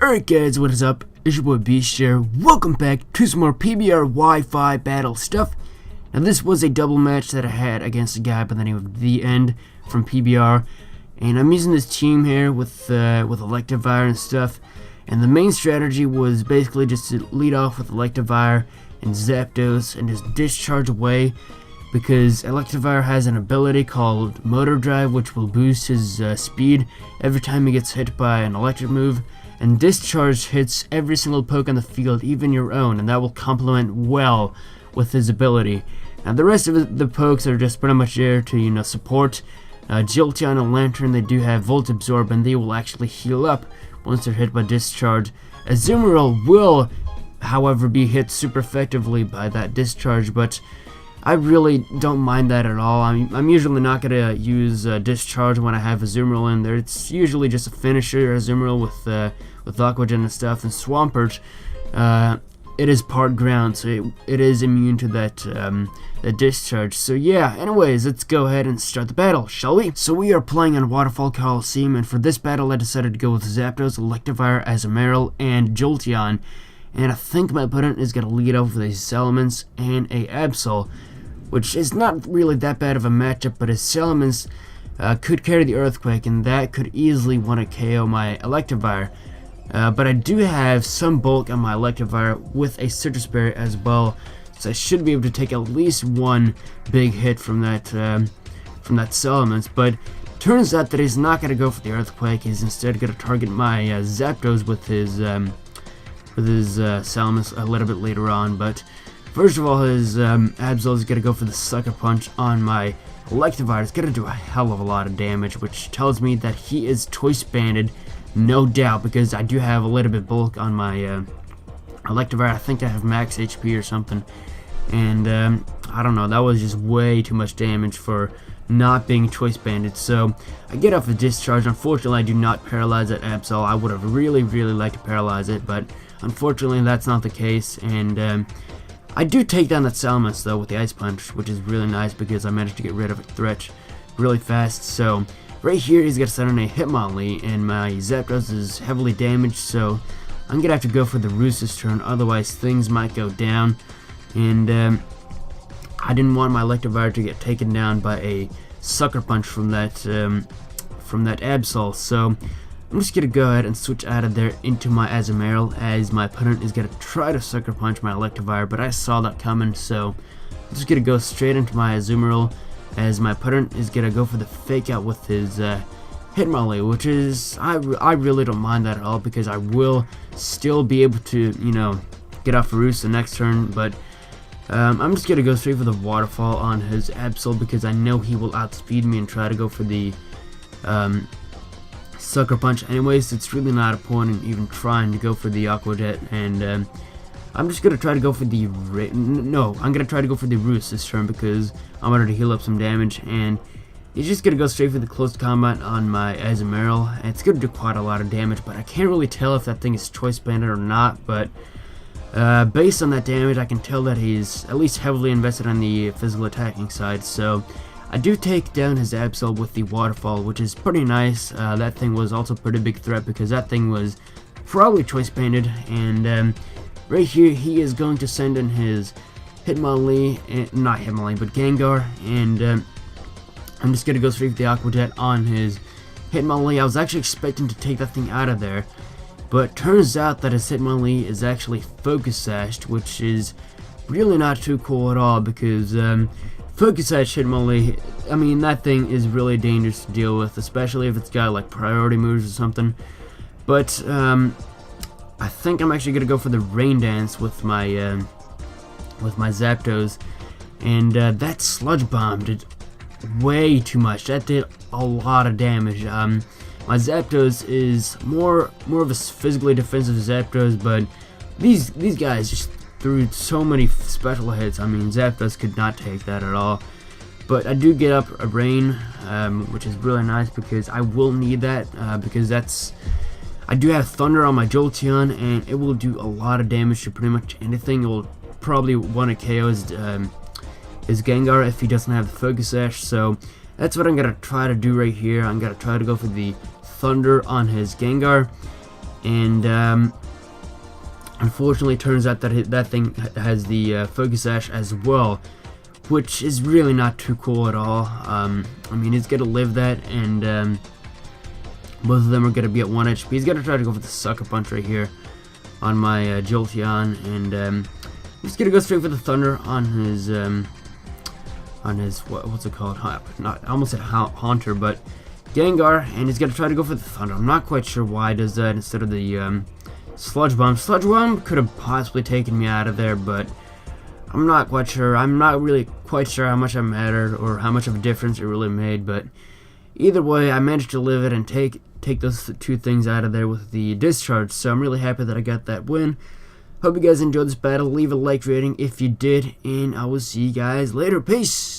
Alright guys, what is up? It's your boy Beast here. Welcome back to some more PBR Wi-Fi battle stuff. Now this was a double match that I had against a guy by the name of The End from PBR. And I'm using this team here with Electrify and stuff. And the main strategy was basically just to lead off with Electrify and Zapdos and just discharge away. Because Electrify has an ability called Motor Drive, which will boost his speed every time he gets hit by an electric move. And Discharge hits every single poke on the field, even your own, and that will complement well with his ability. Now the rest of the pokes are just pretty much there to, support. Jolteon and Lantern, they do have Volt Absorb, and they will actually heal up once they're hit by Discharge. Azumarill will, however, be hit super effectively by that Discharge, but I really don't mind that at all. I'm usually not going to use Discharge when I have Azumarill in there. It's usually just a finisher, Azumarill with Aqua Jet and stuff. And Swampert, it is part ground, so it is immune to that Discharge. So yeah, anyways, let's go ahead and start the battle, shall we? So we are playing on Waterfall Coliseum, and for this battle I decided to go with Zapdos, Electrify, Azumarill, and Jolteon. And I think my opponent is going to lead off with a Salamence and a Absol, which is not really that bad of a matchup, but his Salamence could carry the Earthquake, and that could easily want to KO my Electrify. But I do have some bulk on my Electrify with a Citrus Berry as well, so I should be able to take at least one big hit from that Salamence. But turns out that he's not going to go for the Earthquake. He's instead going to target my Zapdos with his Salamence a little bit later on. But first of all, his Absol is going to go for the Sucker Punch on my Electrify. It's going to do a hell of a lot of damage, which tells me that he is Choice Banded, no doubt, because I do have a little bit bulk on my Electrify. I think I have max HP or something. And I don't know, that was just way too much damage for not being Choice Banded. So I get off a Discharge. Unfortunately, I do not paralyze that Absol. I would have really liked to paralyze it, but unfortunately that's not the case. And I do take down that Salamence though with the Ice Punch, which is really nice because I managed to get rid of a threat really fast. So right here he's going to send in a Hitmonlee, and my Zapdos is heavily damaged, so I'm going to have to go for the Roost this turn, otherwise things might go down. And I didn't want my Electrify to get taken down by a Sucker Punch from that Absol, so I'm just going to go ahead and switch out of there into my Azumarill, as my opponent is going to try to Sucker Punch my Electrify, but I saw that coming, so I'm just going to go straight into my Azumarill, as my opponent is going to go for the Fake Out with his Hitmonlee, which is, I really don't mind that at all, because I will still be able to, get off a Roost the next turn. But I'm just going to go straight for the Waterfall on his Absol, because I know he will outspeed me and try to go for the Sucker Punch anyways. It's really not a point in even trying to go for the Aqua Jet, and I'm just gonna try to go for the I'm gonna try to go for the Roost this turn, because I'm ready to heal up some damage. And he's just gonna go straight for the close combat on my Azumarill, and it's gonna do quite a lot of damage, but I can't really tell if that thing is Choice Banded or not. But based on that damage, I can tell that he's at least heavily invested on the physical attacking side. So I do take down his Absol with the Waterfall, which is pretty nice. That thing was also a pretty big threat, because that thing was probably Choice Banded. And right here he is going to send in his Hitmonlee, not Hitmonlee, but Gengar. And I'm just going to go straight for the Aqua Jet on his Hitmonlee. I was actually expecting to take that thing out of there, but turns out that his Hitmonlee is actually Focus Sashed, which is really not too cool at all, because Focus Sash Hitmonlee, I mean, that thing is really dangerous to deal with, especially if it's got like priority moves or something. But I think I'm actually gonna go for the Rain Dance with my Zapdos, and that Sludge Bomb did way too much. That did a lot of damage. My Zapdos is more of a physically defensive Zapdos, but these guys just threw so many special hits. I mean, Zapdos could not take that at all. But I do get up a Rain, which is really nice, because I will need that, because I do have Thunder on my Jolteon, and it will do a lot of damage to pretty much anything. It will probably want to KO his Gengar if he doesn't have the Focus Sash. So that's what I'm going to try to do right here. I'm going to try to go for the Thunder on his Gengar. and unfortunately, it turns out that that thing has the focus sash as well, which is really not too cool at all. I mean, he's gonna live that, and both of them are gonna be at 1 HP. He's gonna try to go for the sucker punch right here on my Jolteon, and he's gonna go straight for the thunder on his what's it called? I almost said Haunter, but Gengar, and he's gonna try to go for the thunder. I'm not quite sure why he does that instead of the Sludge Bomb. Sludge Bomb could have possibly taken me out of there, but I'm not quite sure. I'm not really quite sure how much I mattered or how much of a difference it really made, but either way, I managed to live it and take those two things out of there with the discharge, so I'm really happy that I got that win. Hope you guys enjoyed this battle. Leave a like rating if you did, and I will see you guys later. Peace!